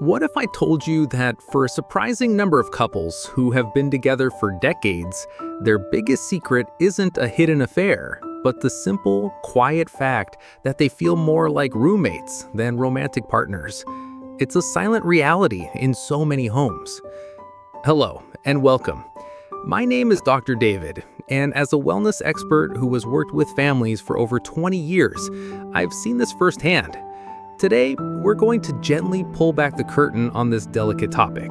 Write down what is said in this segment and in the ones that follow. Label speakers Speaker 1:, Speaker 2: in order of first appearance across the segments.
Speaker 1: What if I told you that for a surprising number of couples who have been together for decades, their biggest secret isn't a hidden affair, but the simple, quiet fact that they feel more like roommates than romantic partners? It's a silent reality in so many homes. Hello, and welcome. My name is Dr. David, and as a wellness expert who has worked with families for over 20 years, I've seen this firsthand. Today, we're going to gently pull back the curtain on this delicate topic.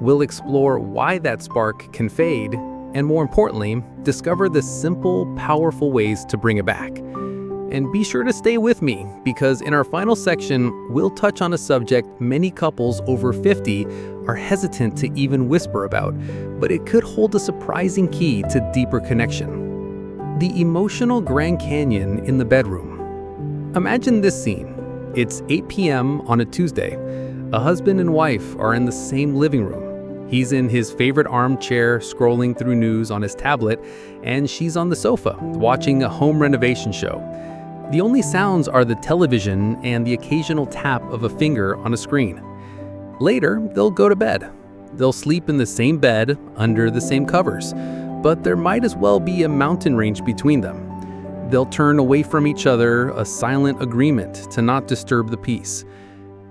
Speaker 1: We'll explore why that spark can fade, and more importantly, discover the simple, powerful ways to bring it back. And be sure to stay with me, because in our final section, we'll touch on a subject many couples over 50 are hesitant to even whisper about, but it could hold a surprising key to deeper connection. The emotional Grand Canyon in the bedroom. Imagine this scene. It's 8 p.m. on a Tuesday. A husband and wife are in the same living room. He's in his favorite armchair scrolling through news on his tablet, and she's on the sofa watching a home renovation show. The only sounds are the television and the occasional tap of a finger on a screen. Later, they'll go to bed. They'll sleep in the same bed under the same covers, but there might as well be a mountain range between them. They'll turn away from each other, a silent agreement to not disturb the peace.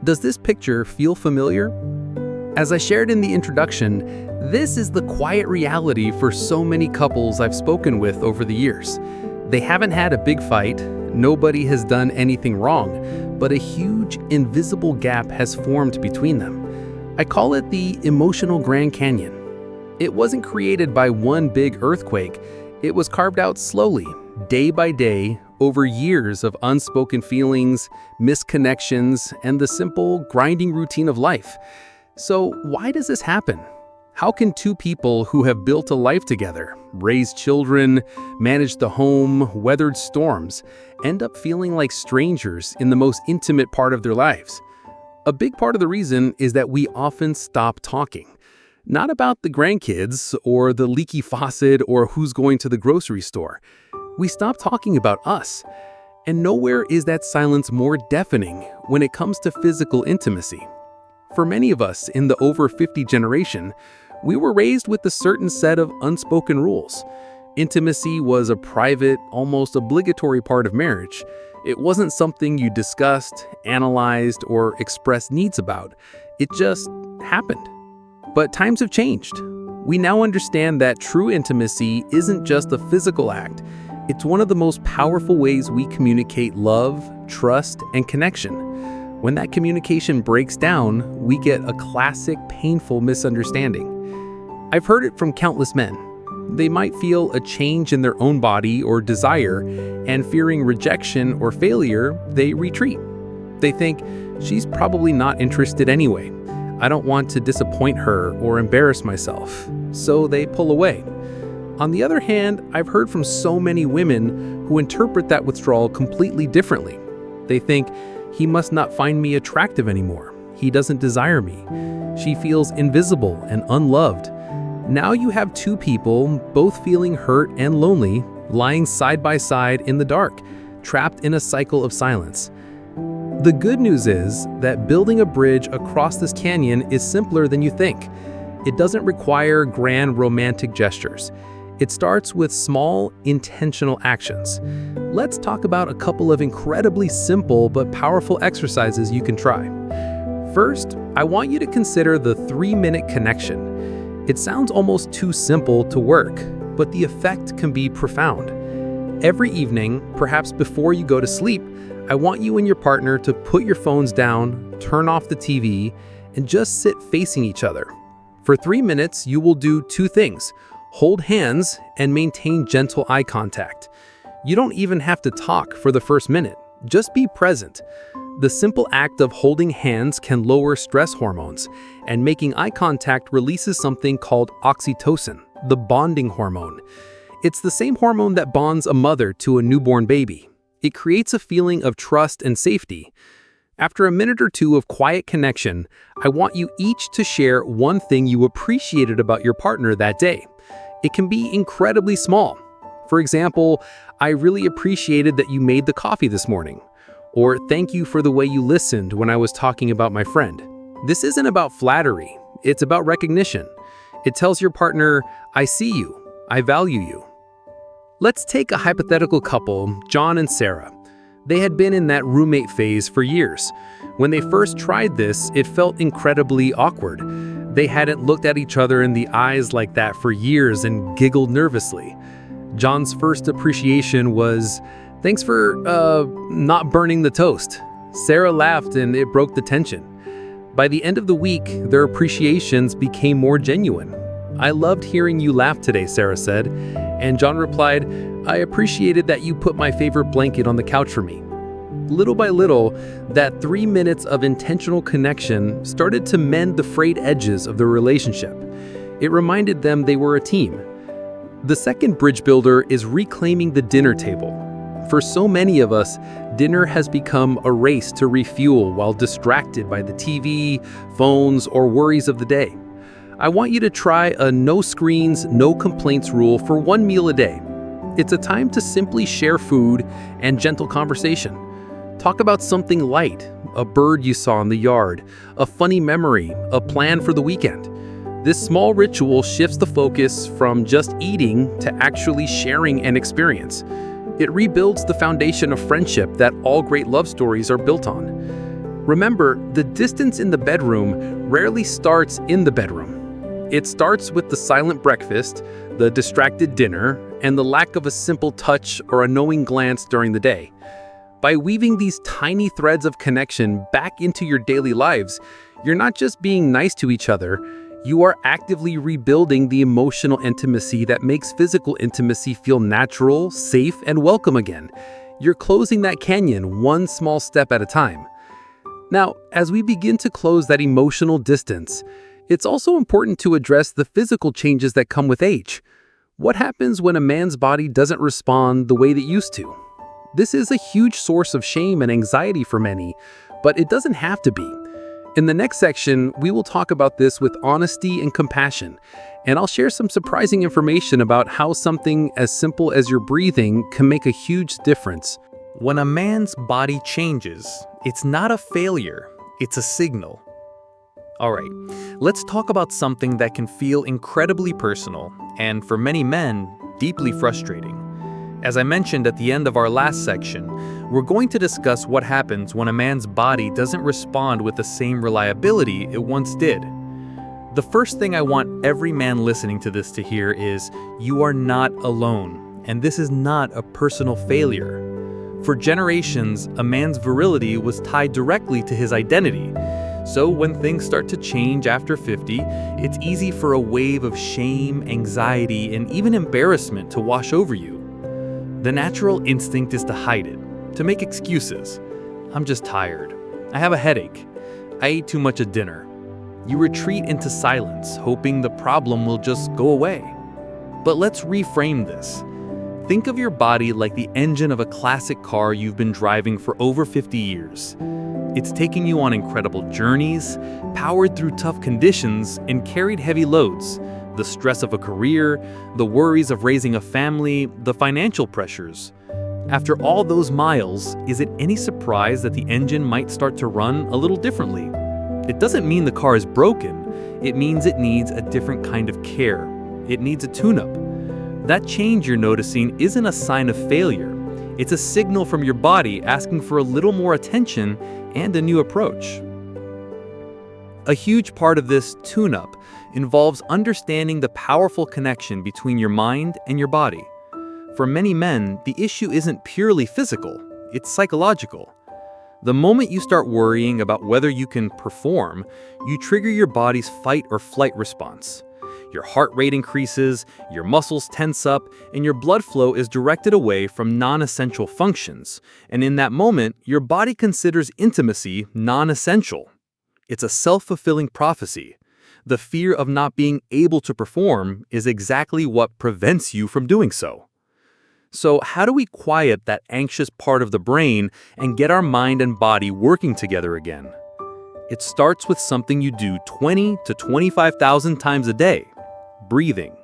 Speaker 1: Does this picture feel familiar? As I shared in the introduction, this is the quiet reality for so many couples I've spoken with over the years. They haven't had a big fight, nobody has done anything wrong, but a huge, invisible gap has formed between them. I call it the emotional Grand Canyon. It wasn't created by one big earthquake, it was carved out slowly, day by day, over years of unspoken feelings, misconnections, and the simple, grinding routine of life. So why does this happen? How can two people who have built a life together, raised children, managed the home, weathered storms, end up feeling like strangers in the most intimate part of their lives? A big part of the reason is that we often stop talking. Not about the grandkids or the leaky faucet or who's going to the grocery store. We stop talking about us. And nowhere is that silence more deafening when it comes to physical intimacy. For many of us in the over 50 generation, we were raised with a certain set of unspoken rules. Intimacy was a private, almost obligatory part of marriage. It wasn't something you discussed, analyzed, or expressed needs about. It just happened. But times have changed. We now understand that true intimacy isn't just a physical act. It's one of the most powerful ways we communicate love, trust, and connection. When that communication breaks down, we get a classic, painful misunderstanding. I've heard it from countless men. They might feel a change in their own body or desire, and fearing rejection or failure, they retreat. They think, she's probably not interested anyway. I don't want to disappoint her or embarrass myself, so they pull away. On the other hand, I've heard from so many women who interpret that withdrawal completely differently. They think, he must not find me attractive anymore. He doesn't desire me. She feels invisible and unloved. Now you have two people, both feeling hurt and lonely, lying side by side in the dark, trapped in a cycle of silence. The good news is that building a bridge across this canyon is simpler than you think. It doesn't require grand romantic gestures. It starts with small, intentional actions. Let's talk about a couple of incredibly simple but powerful exercises you can try. First, I want you to consider the 3-minute connection. It sounds almost too simple to work, but the effect can be profound. Every evening, perhaps before you go to sleep, I want you and your partner to put your phones down, turn off the TV, and just sit facing each other. For 3 minutes, you will do two things: hold hands and maintain gentle eye contact. You don't even have to talk for the first minute. Just be present. The simple act of holding hands can lower stress hormones, and making eye contact releases something called oxytocin, the bonding hormone. It's the same hormone that bonds a mother to a newborn baby. It creates a feeling of trust and safety. After a minute or two of quiet connection, I want you each to share one thing you appreciated about your partner that day. It can be incredibly small. For example, I really appreciated that you made the coffee this morning. Or thank you for the way you listened when I was talking about my friend. This isn't about flattery, it's about recognition. It tells your partner, I see you, I value you. Let's take a hypothetical couple, John and Sarah. They had been in that roommate phase for years. When they first tried this, it felt incredibly awkward. They hadn't looked at each other in the eyes like that for years and giggled nervously. John's first appreciation was, thanks for, not burning the toast. Sarah laughed and it broke the tension. By the end of the week, their appreciations became more genuine. I loved hearing you laugh today, Sarah said. And John replied, I appreciated that you put my favorite blanket on the couch for me. Little by little, that 3 minutes of intentional connection started to mend the frayed edges of their relationship. It reminded them they were a team. The second bridge builder is reclaiming the dinner table. For so many of us, dinner has become a race to refuel while distracted by the TV, phones, or worries of the day. I want you to try a no screens, no complaints rule for 1 meal a day. It's a time to simply share food and gentle conversation. Talk about something light, a bird you saw in the yard, a funny memory, a plan for the weekend. This small ritual shifts the focus from just eating to actually sharing an experience. It rebuilds the foundation of friendship that all great love stories are built on. Remember, the distance in the bedroom rarely starts in the bedroom. It starts with the silent breakfast, the distracted dinner, and the lack of a simple touch or a knowing glance during the day. By weaving these tiny threads of connection back into your daily lives, you're not just being nice to each other, you are actively rebuilding the emotional intimacy that makes physical intimacy feel natural, safe, and welcome again. You're closing that canyon one small step at a time. Now, as we begin to close that emotional distance, it's also important to address the physical changes that come with age. What happens when a man's body doesn't respond the way that it used to? This is a huge source of shame and anxiety for many, but it doesn't have to be. In the next section, we will talk about this with honesty and compassion, and I'll share some surprising information about how something as simple as your breathing can make a huge difference.
Speaker 2: When a man's body changes, it's not a failure, it's a signal. All right, let's talk about something that can feel incredibly personal, and for many men, deeply frustrating. As I mentioned at the end of our last section, we're going to discuss what happens when a man's body doesn't respond with the same reliability it once did. The first thing I want every man listening to this to hear is, you are not alone, and this is not a personal failure. For generations, a man's virility was tied directly to his identity. So when things start to change after 50, it's easy for a wave of shame, anxiety, and even embarrassment to wash over you. The natural instinct is to hide it, to make excuses. I'm just tired. I have a headache. I ate too much at dinner. You retreat into silence, hoping the problem will just go away. But let's reframe this. Think of your body like the engine of a classic car you've been driving for over 50 years. It's taken you on incredible journeys, powered through tough conditions, and carried heavy loads. The stress of a career, the worries of raising a family, the financial pressures. After all those miles, is it any surprise that the engine might start to run a little differently? It doesn't mean the car is broken. It means it needs a different kind of care. It needs a tune-up. That change you're noticing isn't a sign of failure. It's a signal from your body asking for a little more attention and a new approach. A huge part of this tune-up involves understanding the powerful connection between your mind and your body. For many men, the issue isn't purely physical, it's psychological. The moment you start worrying about whether you can perform, you trigger your body's fight or flight response. Your heart rate increases, your muscles tense up, and your blood flow is directed away from non-essential functions. And in that moment, your body considers intimacy non-essential. It's a self-fulfilling prophecy. The fear of not being able to perform is exactly what prevents you from doing so. So how do we quiet that anxious part of the brain and get our mind and body working together again? It starts with something you do 20 to 25,000 times a day: breathing.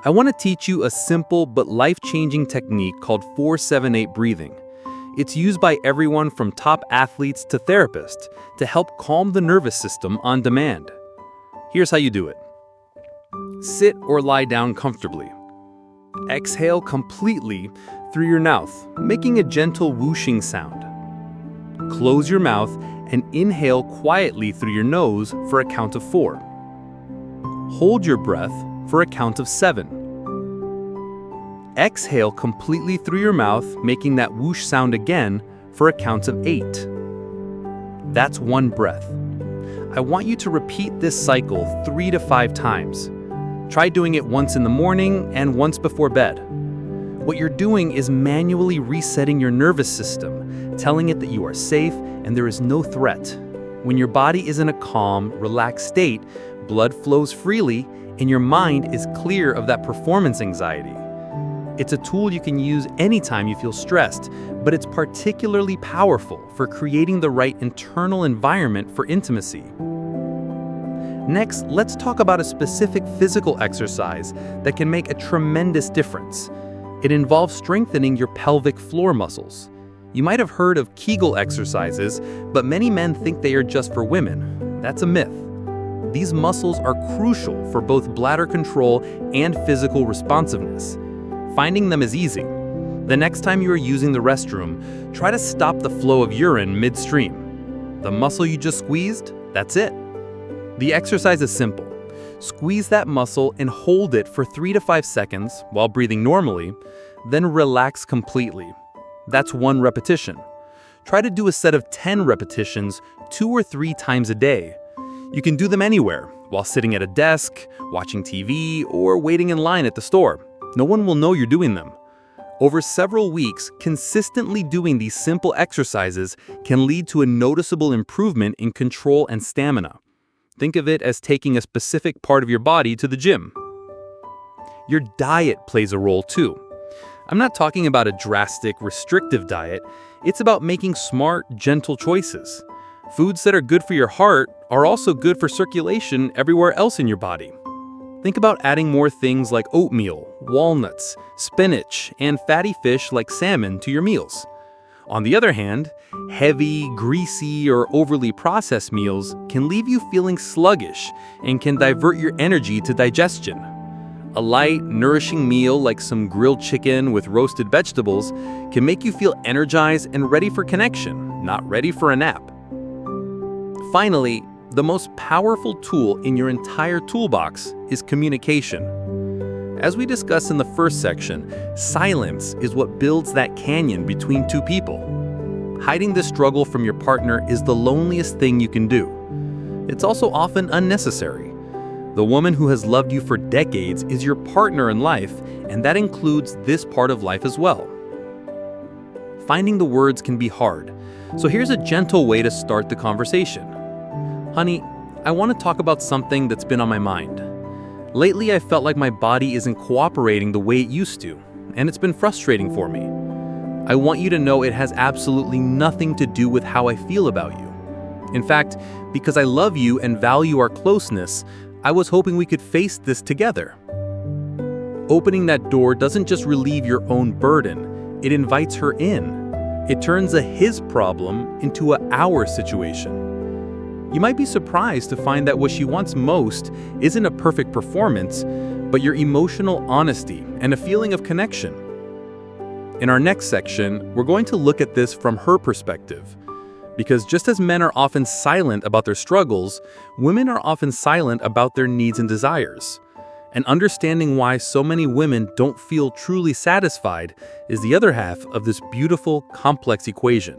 Speaker 2: I want to teach you a simple but life-changing technique called 4-7-8 breathing. It's used by everyone from top athletes to therapists to help calm the nervous system on demand. Here's how you do it. Sit or lie down comfortably. Exhale completely through your mouth, making a gentle whooshing sound. Close your mouth and inhale quietly through your nose for a count of 4. Hold your breath for a count of 7. Exhale completely through your mouth, making that whoosh sound again for a count of 8. That's 1 breath. I want you to repeat this cycle 3 to 5 times. Try doing it once in the morning and once before bed. What you're doing is manually resetting your nervous system, telling it that you are safe and there is no threat. When your body is in a calm, relaxed state, blood flows freely and your mind is clear of that performance anxiety. It's a tool you can use anytime you feel stressed, but it's particularly powerful for creating the right internal environment for intimacy. Next, let's talk about a specific physical exercise that can make a tremendous difference. It involves strengthening your pelvic floor muscles. You might have heard of Kegel exercises, but many men think they are just for women. That's a myth. These muscles are crucial for both bladder control and physical responsiveness. Finding them is easy. The next time you are using the restroom, try to stop the flow of urine midstream. The muscle you just squeezed, that's it. The exercise is simple. Squeeze that muscle and hold it for 3 to 5 seconds while breathing normally, then relax completely. That's 1 repetition. Try to do a set of 10 repetitions 2 or 3 times a day. You can do them anywhere, while sitting at a desk, watching TV, or waiting in line at the store. No one will know you're doing them. Over several weeks, consistently doing these simple exercises can lead to a noticeable improvement in control and stamina. Think of it as taking a specific part of your body to the gym. Your diet plays a role too. I'm not talking about a drastic, restrictive diet. It's about making smart, gentle choices. Foods that are good for your heart are also good for circulation everywhere else in your body. Think about adding more things like oatmeal, walnuts, spinach, and fatty fish like salmon to your meals. On the other hand, heavy, greasy, or overly processed meals can leave you feeling sluggish and can divert your energy to digestion. A light, nourishing meal like some grilled chicken with roasted vegetables can make you feel energized and ready for connection, not ready for a nap. Finally, the most powerful tool in your entire toolbox is communication. As we discussed in the first section, silence is what builds that canyon between two people. Hiding this struggle from your partner is the loneliest thing you can do. It's also often unnecessary. The woman who has loved you for decades is your partner in life, and that includes this part of life as well. Finding the words can be hard, so here's a gentle way to start the conversation. Honey, I want to talk about something that's been on my mind. Lately, I felt like my body isn't cooperating the way it used to, and it's been frustrating for me. I want you to know it has absolutely nothing to do with how I feel about you. In fact, because I love you and value our closeness, I was hoping we could face this together. Opening that door doesn't just relieve your own burden, it invites her in. It turns a his problem into a our situation. You might be surprised to find that what she wants most isn't a perfect performance, but your emotional honesty and a feeling of connection. In our next section, we're going to look at this from her perspective. Because just as men are often silent about their struggles, women are often silent about their needs and desires. And understanding why so many women don't feel truly satisfied is the other half of this beautiful, complex equation.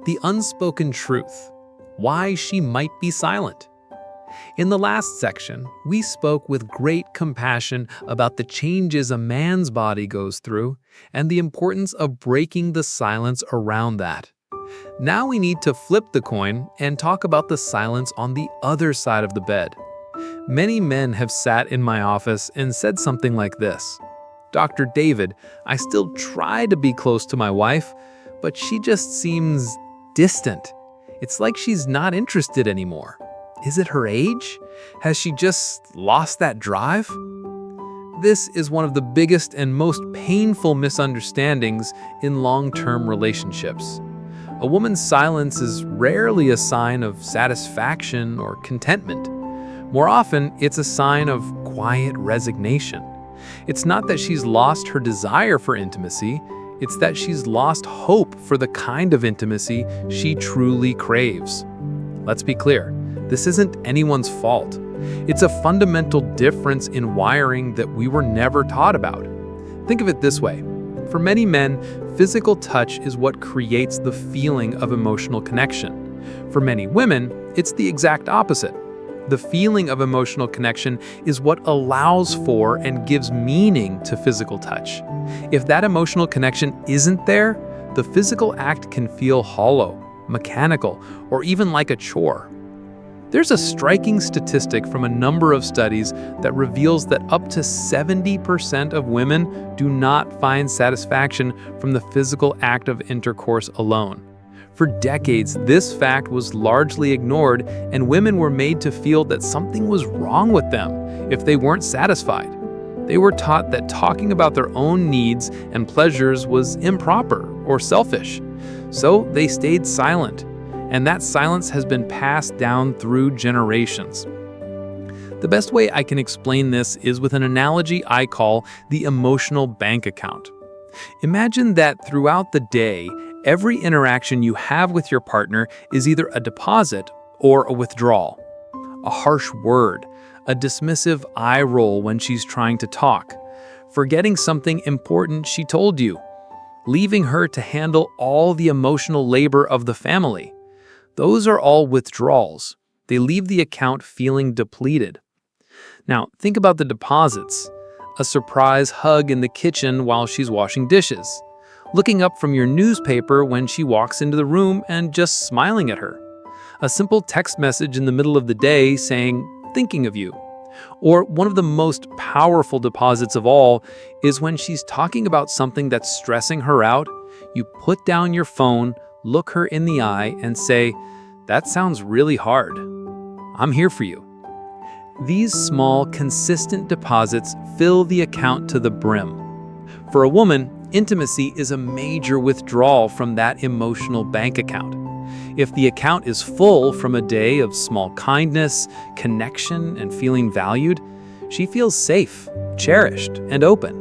Speaker 1: The unspoken truth. Why she might be silent. In the last section, we spoke with great compassion about the changes a man's body goes through and the importance of breaking the silence around that. Now we need to flip the coin and talk about the silence on the other side of the bed. Many men have sat in my office and said something like this: "Dr. David, I still try to be close to my wife, but she just seems distant. It's like she's not interested anymore. Is it her age? Has she just lost that drive?" This is one of the biggest and most painful misunderstandings in long-term relationships. A woman's silence is rarely a sign of satisfaction or contentment. More often, it's a sign of quiet resignation. It's not that she's lost her desire for intimacy, it's that she's lost hope for the kind of intimacy she truly craves. Let's be clear, this isn't anyone's fault. It's a fundamental difference in wiring that we were never taught about. Think of it this way. For many men, physical touch is what creates the feeling of emotional connection. For many women, it's the exact opposite. The feeling of emotional connection is what allows for and gives meaning to physical touch. If that emotional connection isn't there, the physical act can feel hollow, mechanical, or even like a chore. There's a striking statistic from a number of studies that reveals that up to 70% of women do not find satisfaction from the physical act of intercourse alone. For decades, this fact was largely ignored, and women were made to feel that something was wrong with them if they weren't satisfied. They were taught that talking about their own needs and pleasures was improper or selfish. So they stayed silent, and that silence has been passed down through generations. The best way I can explain this is with an analogy I call the emotional bank account. Imagine that throughout the day, every interaction you have with your partner is either a deposit or a withdrawal. A harsh word, a dismissive eye roll when she's trying to talk, forgetting something important she told you, leaving her to handle all the emotional labor of the family. Those are all withdrawals. They leave the account feeling depleted. Now, think about the deposits. A surprise hug in the kitchen while she's washing dishes. Looking up from your newspaper when she walks into the room and just smiling at her. A simple text message in the middle of the day saying, "Thinking of you." Or one of the most powerful deposits of all is when she's talking about something that's stressing her out, you put down your phone, look her in the eye, and say, "That sounds really hard. I'm here for you." These small, consistent deposits fill the account to the brim. For a woman, intimacy is a major withdrawal from that emotional bank account. If the account is full from a day of small kindness, connection, and feeling valued, she feels safe, cherished, and open.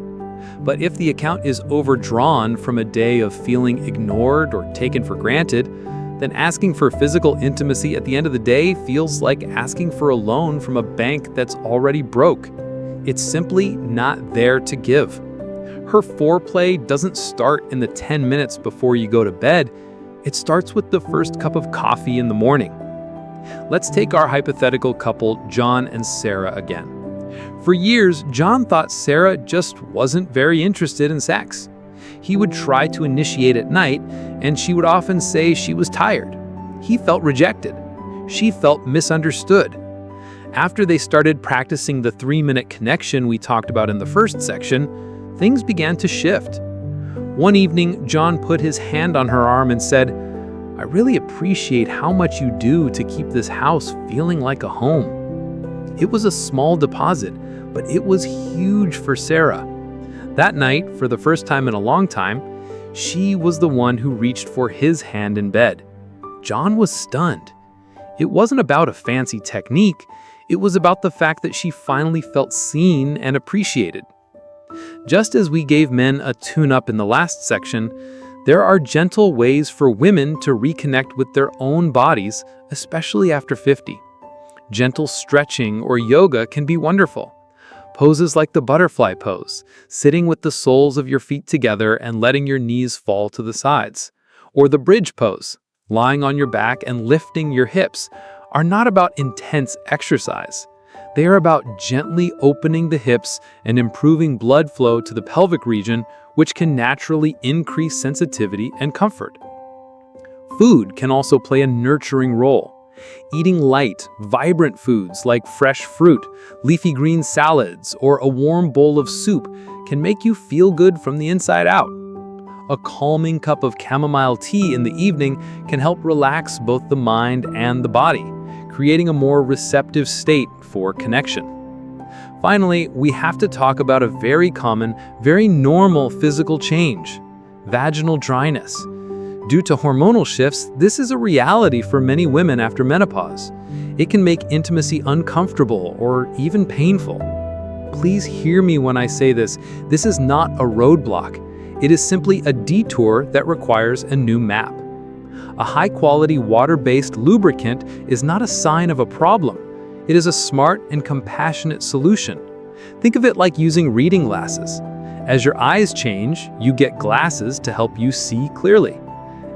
Speaker 1: But if the account is overdrawn from a day of feeling ignored or taken for granted, then asking for physical intimacy at the end of the day feels like asking for a loan from a bank that's already broke. It's simply not there to give. Her foreplay doesn't start in the 10 minutes before you go to bed. It starts with the first cup of coffee in the morning. Let's take our hypothetical couple, John and Sarah, again. For years, John thought Sarah just wasn't very interested in sex. He would try to initiate at night, and she would often say she was tired. He felt rejected. She felt misunderstood. After they started practicing the 3-minute connection we talked about in the first section, things began to shift. One evening, John put his hand on her arm and said, "I really appreciate how much you do to keep this house feeling like a home." It was a small deposit, but it was huge for Sarah. That night, for the first time in a long time, she was the one who reached for his hand in bed. John was stunned. It wasn't about a fancy technique, it was about the fact that she finally felt seen and appreciated. Just as we gave men a tune-up in the last section, there are gentle ways for women to reconnect with their own bodies, especially after 50. Gentle stretching or yoga can be wonderful. Poses like the butterfly pose, sitting with the soles of your feet together and letting your knees fall to the sides. Or the bridge pose, lying on your back and lifting your hips, are not about intense exercise. They are about gently opening the hips and improving blood flow to the pelvic region, which can naturally increase sensitivity and comfort. Food can also play a nurturing role. Eating light, vibrant foods like fresh fruit, leafy green salads, or a warm bowl of soup can make you feel good from the inside out. A calming cup of chamomile tea in the evening can help relax both the mind and the body, creating a more receptive state for connection. Finally, we have to talk about a very common, very normal physical change: vaginal dryness. Due to hormonal shifts, this is a reality for many women after menopause. It can make intimacy uncomfortable or even painful. Please hear me when I say this. This is not a roadblock. It is simply a detour that requires a new map. A high-quality water-based lubricant is not a sign of a problem. It is a smart and compassionate solution. Think of it like using reading glasses. As your eyes change, you get glasses to help you see clearly.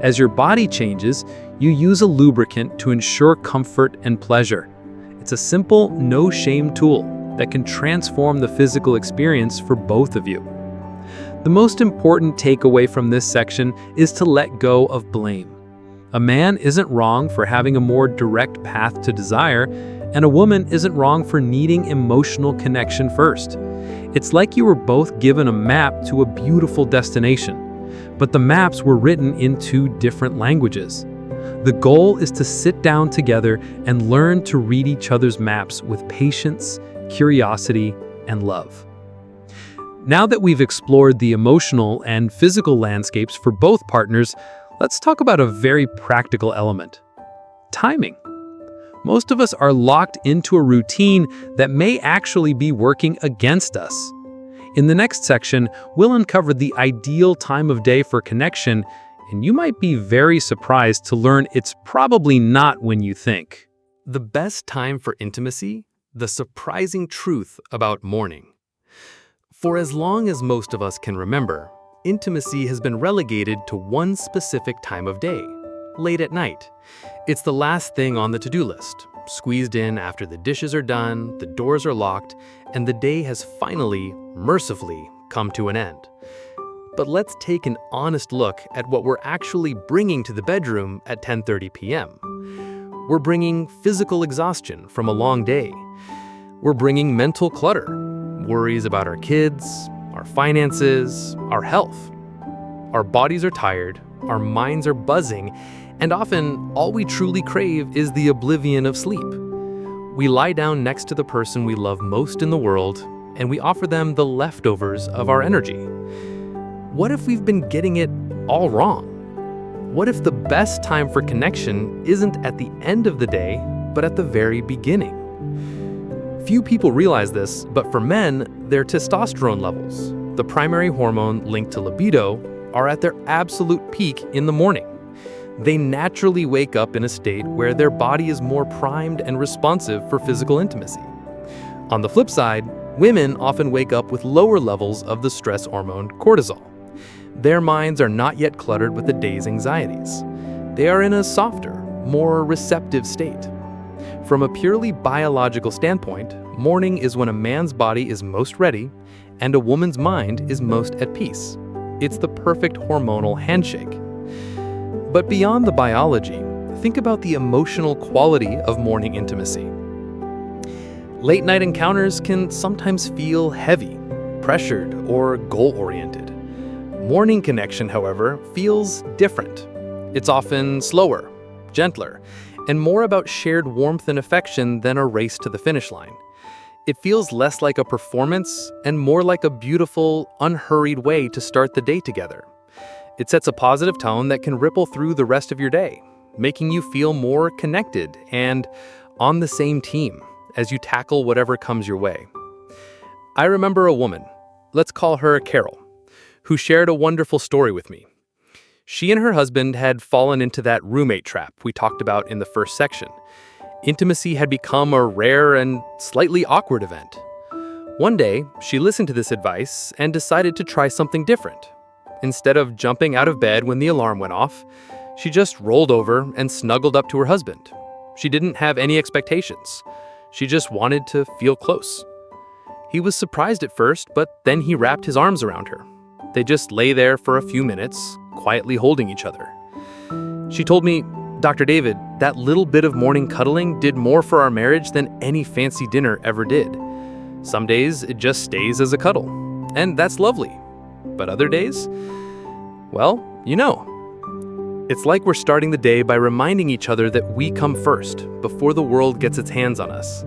Speaker 1: As your body changes, you use a lubricant to ensure comfort and pleasure. It's a simple, no-shame tool that can transform the physical experience for both of you. The most important takeaway from this section is to let go of blame. A man isn't wrong for having a more direct path to desire, and a woman isn't wrong for needing emotional connection first. It's like you were both given a map to a beautiful destination, but the maps were written in two different languages. The goal is to sit down together and learn to read each other's maps with patience, curiosity, and love. Now that we've explored the emotional and physical landscapes for both partners, let's talk about a very practical element: timing. Most of us are locked into a routine that may actually be working against us. In the next section, we'll uncover the ideal time of day for connection, and you might be very surprised to learn it's probably not when you think.
Speaker 2: The best time for intimacy? The surprising truth about morning. For as long as most of us can remember, intimacy has been relegated to one specific time of day: late at night. It's the last thing on the to-do list, squeezed in after the dishes are done, the doors are locked, and the day has finally, mercifully, come to an end. But let's take an honest look at what we're actually bringing to the bedroom at 10:30 p.m. We're bringing physical exhaustion from a long day. We're bringing mental clutter, worries about our kids, our finances, our health. Our bodies are tired, our minds are buzzing, and often all we truly crave is the oblivion of sleep. We lie down next to the person we love most in the world, and we offer them the leftovers of our energy. What if we've been getting it all wrong? What if the best time for connection isn't at the end of the day, but at the very beginning? Few people realize this, but for men, their testosterone levels, the primary hormone linked to libido, are at their absolute peak in the morning. They naturally wake up in a state where their body is more primed and responsive for physical intimacy. On the flip side, women often wake up with lower levels of the stress hormone cortisol. Their minds are not yet cluttered with the day's anxieties. They are in a softer, more receptive state. From a purely biological standpoint, morning is when a man's body is most ready and a woman's mind is most at peace. It's the perfect hormonal handshake. But beyond the biology, think about the emotional quality of morning intimacy. Late-night encounters can sometimes feel heavy, pressured, or goal-oriented. Morning connection, however, feels different. It's often slower, gentler, and more about shared warmth and affection than a race to the finish line. It feels less like a performance and more like a beautiful, unhurried way to start the day together. It sets a positive tone that can ripple through the rest of your day, making you feel more connected and on the same team as you tackle whatever comes your way. I remember a woman, let's call her Carol, who shared a wonderful story with me. She and her husband had fallen into that roommate trap we talked about in the first section. Intimacy had become a rare and slightly awkward event. One day, she listened to this advice and decided to try something different. Instead of jumping out of bed when the alarm went off, she just rolled over and snuggled up to her husband. She didn't have any expectations. She just wanted to feel close. He was surprised at first, but then he wrapped his arms around her. They just lay there for a few minutes, quietly holding each other. She told me, "Dr. David, that little bit of morning cuddling did more for our marriage than any fancy dinner ever did. Some days it just stays as a cuddle, and that's lovely. But other days, well, you know. It's like we're starting the day by reminding each other that we come first, before the world gets its hands on us."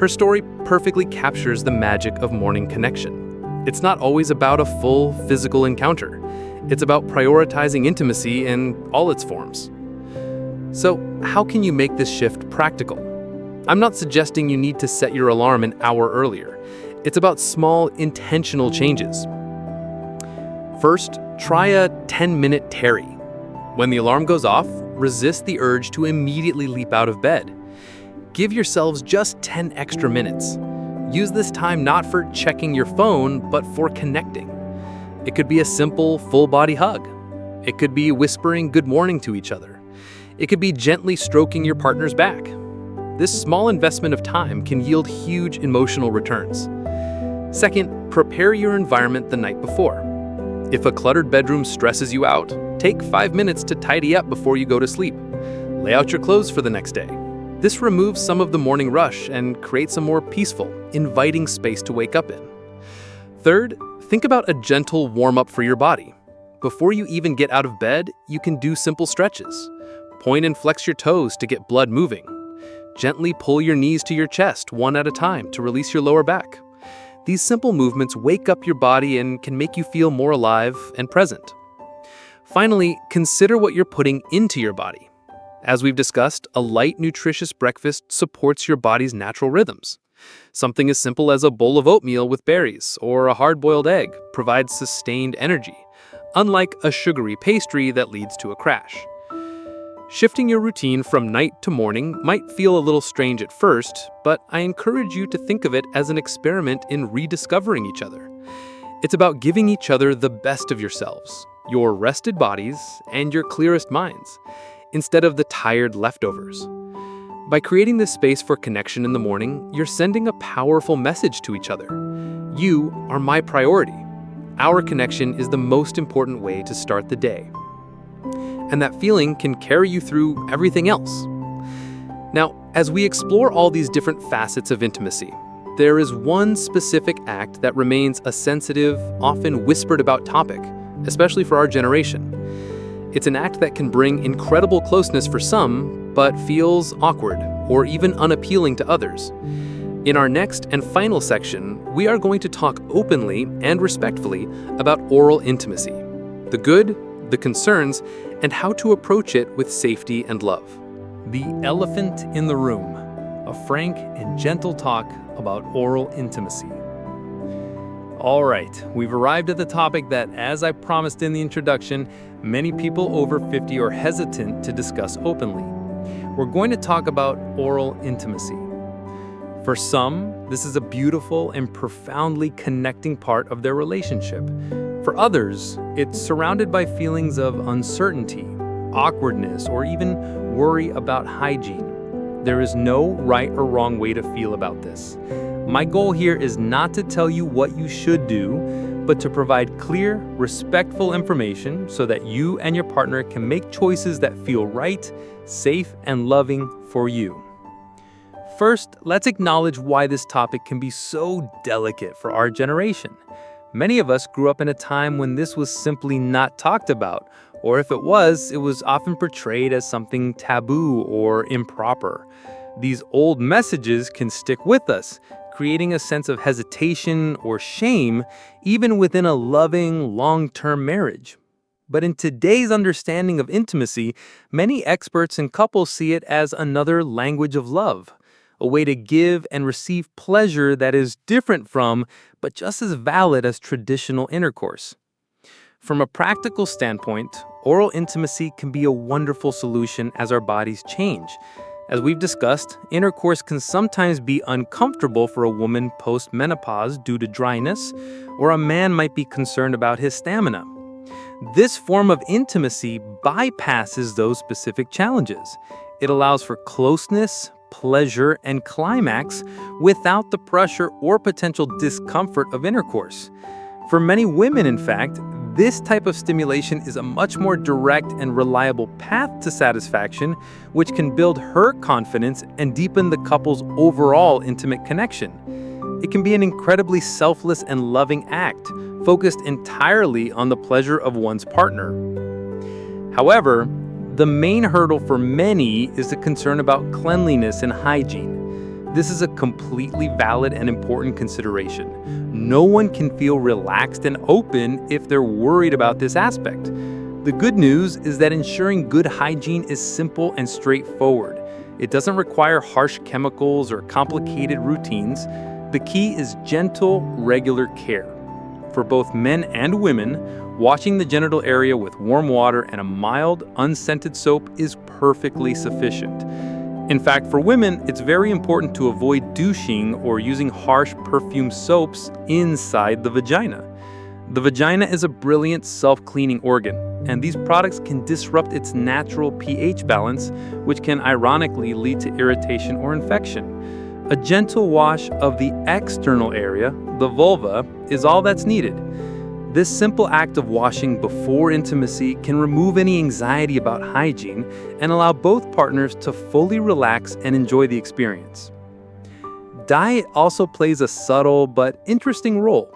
Speaker 1: Her story perfectly captures the magic of morning connection. It's not always about a full physical encounter. It's about prioritizing intimacy in all its forms. So, how can you make this shift practical? I'm not suggesting you need to set your alarm an hour earlier. It's about small, intentional changes. First, try a 10-minute tarry. When the alarm goes off, resist the urge to immediately leap out of bed. Give yourselves just 10 extra minutes. Use this time not for checking your phone, but for connecting. It could be a simple, full-body hug. It could be whispering good morning to each other. It could be gently stroking your partner's back. This small investment of time can yield huge emotional returns. Second, prepare your environment the night before. If a cluttered bedroom stresses you out, take 5 minutes to tidy up before you go to sleep. Lay out your clothes for the next day. This removes some of the morning rush and creates a more peaceful, inviting space to wake up in. Third, think about a gentle warm-up for your body. Before you even get out of bed, you can do simple stretches. Point and flex your toes to get blood moving. Gently pull your knees to your chest one at a time to release your lower back. These simple movements wake up your body and can make you feel more alive and present. Finally, consider what you're putting into your body. As we've discussed, a light, nutritious breakfast supports your body's natural rhythms. Something as simple as a bowl of oatmeal with berries or a hard-boiled egg provides sustained energy, unlike a sugary pastry that leads to a crash. Shifting your routine from night to morning might feel a little strange at first, but I encourage you to think of it as an experiment in rediscovering each other. It's about giving each other the best of yourselves, your rested bodies, and your clearest minds, instead of the tired leftovers. By creating this space for connection in the morning, you're sending a powerful message to each other. You are my priority. Our connection is the most important way to start the day. And that feeling can carry you through everything else. Now, as we explore all these different facets of intimacy, there is one specific act that remains a sensitive, often whispered about topic, especially for our generation. It's an act that can bring incredible closeness for some, but feels awkward or even unappealing to others. In our next and final section, we are going to talk openly and respectfully about oral intimacy, the good, the concerns, and how to approach it with safety and love. The elephant in the room, a frank and gentle talk about oral intimacy. All right, we've arrived at the topic that, as I promised in the introduction, many people over 50 are hesitant to discuss openly. We're going to talk about oral intimacy. For some, this is a beautiful and profoundly connecting part of their relationship. For others, it's surrounded by feelings of uncertainty, awkwardness, or even worry about hygiene. There is no right or wrong way to feel about this. My goal here is not to tell you what you should do, but to provide clear, respectful information so that you and your partner can make choices that feel right, safe, and loving for you. First, let's acknowledge why this topic can be so delicate for our generation. Many of us grew up in a time when this was simply not talked about, or if it was often portrayed as something taboo or improper. These old messages can stick with us, creating a sense of hesitation or shame, even within a loving, long-term marriage. But in today's understanding of intimacy, many experts and couples see it as another language of love, a way to give and receive pleasure that is different from, but just as valid as traditional intercourse. From a practical standpoint, oral intimacy can be a wonderful solution as our bodies change. As we've discussed, intercourse can sometimes be uncomfortable for a woman post-menopause due to dryness, or a man might be concerned about his stamina. This form of intimacy bypasses those specific challenges. It allows for closeness, pleasure, and climax without the pressure or potential discomfort of intercourse. For many women, in fact, this type of stimulation is a much more direct and reliable path to satisfaction, which can build her confidence and deepen the couple's overall intimate connection. It can be an incredibly selfless and loving act, focused entirely on the pleasure of one's partner. However, the main hurdle for many is the concern about cleanliness and hygiene.
Speaker 2: This is a completely valid and important consideration. No one can feel relaxed and open if they're worried about this aspect. The good news is that ensuring good hygiene is simple and straightforward. It doesn't require harsh chemicals or complicated routines. The key is gentle, regular care. For both men and women, washing the genital area with warm water and a mild, unscented soap is perfectly sufficient. In fact, for women, it's very important to avoid douching or using harsh perfumed soaps inside the vagina. The vagina is a brilliant self-cleaning organ, and these products can disrupt its natural pH balance, which can ironically lead to irritation or infection. A gentle wash of the external area, the vulva, is all that's needed. This simple act of washing before intimacy can remove any anxiety about hygiene and allow both partners to fully relax and enjoy the experience. Diet also plays a subtle but interesting role.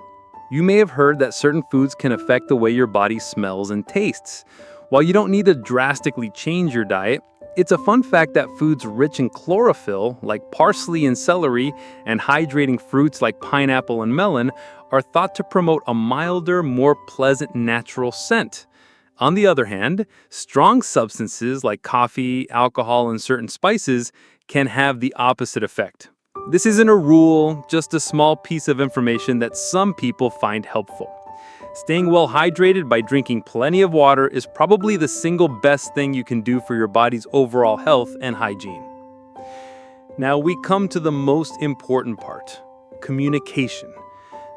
Speaker 2: You may have heard that certain foods can affect the way your body smells and tastes. While you don't need to drastically change your diet, it's a fun fact that foods rich in chlorophyll, like parsley and celery, and hydrating fruits like pineapple and melon, are thought to promote a milder, more pleasant natural scent. On the other hand, strong substances like coffee, alcohol, and certain spices can have the opposite effect. This isn't a rule, just a small piece of information that some people find helpful. Staying well hydrated by drinking plenty of water is probably the single best thing you can do for your body's overall health and hygiene. Now we come to the most important part, communication.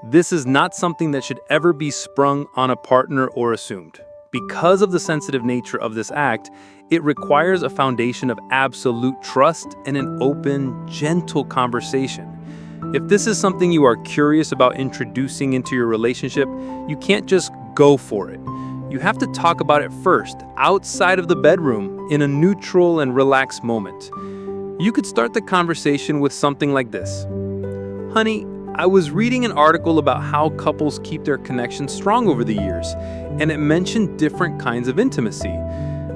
Speaker 2: This is not something that should ever be sprung on a partner or assumed. Because of the sensitive nature of this act, it requires a foundation of absolute trust and an open, gentle conversation. If this is something you are curious about introducing into your relationship, you can't just go for it. You have to talk about it first, outside of the bedroom, in a neutral and relaxed moment. You could start the conversation with something like this. Honey, I was reading an article about how couples keep their connection strong over the years, and it mentioned different kinds of intimacy.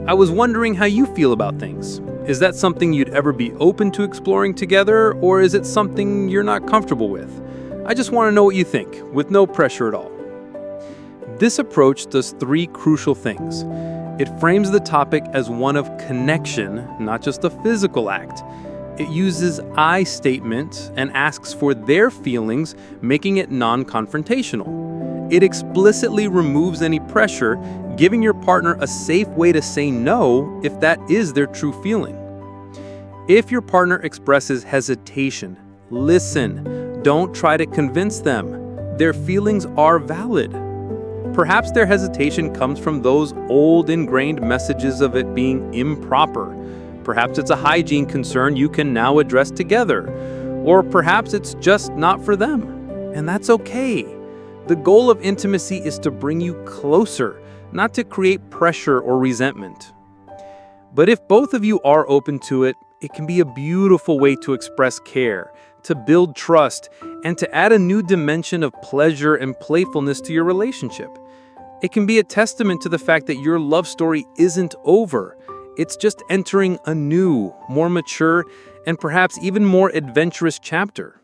Speaker 2: I was wondering how you feel about things. Is that something you'd ever be open to exploring together, or is it something you're not comfortable with? I just want to know what you think, with no pressure at all. This approach does three crucial things. It frames the topic as one of connection, not just a physical act. It uses I statements and asks for their feelings, making it non-confrontational. It explicitly removes any pressure, giving your partner a safe way to say no if that is their true feeling. If your partner expresses hesitation, listen. Don't try to convince them. Their feelings are valid. Perhaps their hesitation comes from those old ingrained messages of it being improper. Perhaps it's a hygiene concern you can now address together. Or perhaps it's just not for them. And that's okay. The goal of intimacy is to bring you closer, not to create pressure or resentment. But if both of you are open to it, it can be a beautiful way to express care, to build trust, and to add a new dimension of pleasure and playfulness to your relationship. It can be a testament to the fact that your love story isn't over. It's just entering a new, more mature, and perhaps even more adventurous chapter.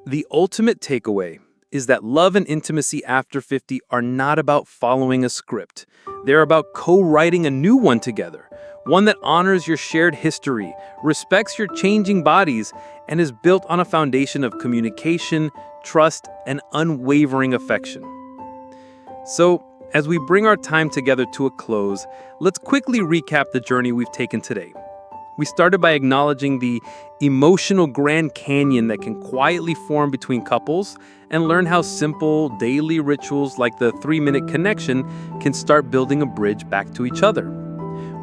Speaker 2: The ultimate takeaway is that love and intimacy after 50 are not about following a script. They're about co-writing a new one together, one that honors your shared history, respects your changing bodies, and is built on a foundation of communication, trust, and unwavering affection. So, as we bring our time together to a close, let's quickly recap the journey we've taken today. We started by acknowledging the emotional Grand Canyon that can quietly form between couples and learn how simple daily rituals like the 3-minute connection can start building a bridge back to each other.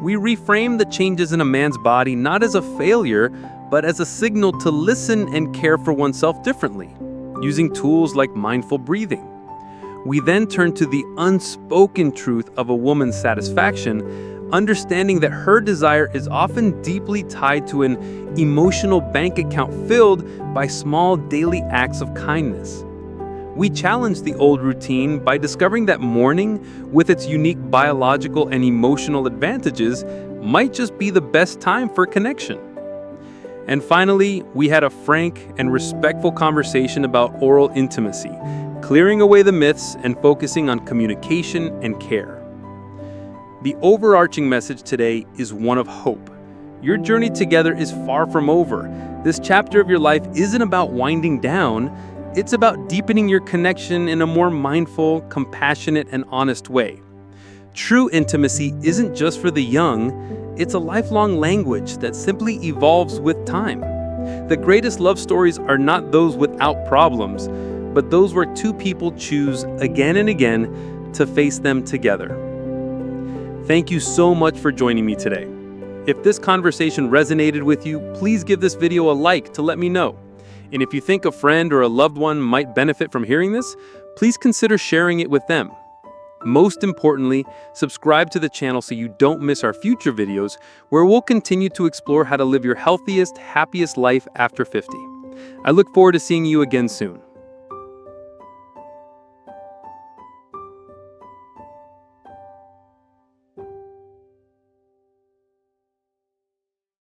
Speaker 2: We reframed the changes in a man's body not as a failure, but as a signal to listen and care for oneself differently, using tools like mindful breathing. We then turned to the unspoken truth of a woman's satisfaction, understanding that her desire is often deeply tied to an emotional bank account filled by small daily acts of kindness. We challenged the old routine by discovering that mourning, with its unique biological and emotional advantages, might just be the best time for connection. And finally, we had a frank and respectful conversation about oral intimacy, clearing away the myths and focusing on communication and care. The overarching message today is one of hope. Your journey together is far from over. This chapter of your life isn't about winding down, it's about deepening your connection in a more mindful, compassionate, and honest way. True intimacy isn't just for the young, it's a lifelong language that simply evolves with time. The greatest love stories are not those without problems, but those where two people choose again and again to face them together. Thank you so much for joining me today. If this conversation resonated with you, please give this video a like to let me know. And if you think a friend or a loved one might benefit from hearing this, please consider sharing it with them. Most importantly, subscribe to the channel so you don't miss our future videos, where we'll continue to explore how to live your healthiest, happiest life after 50. I look forward to seeing you again soon.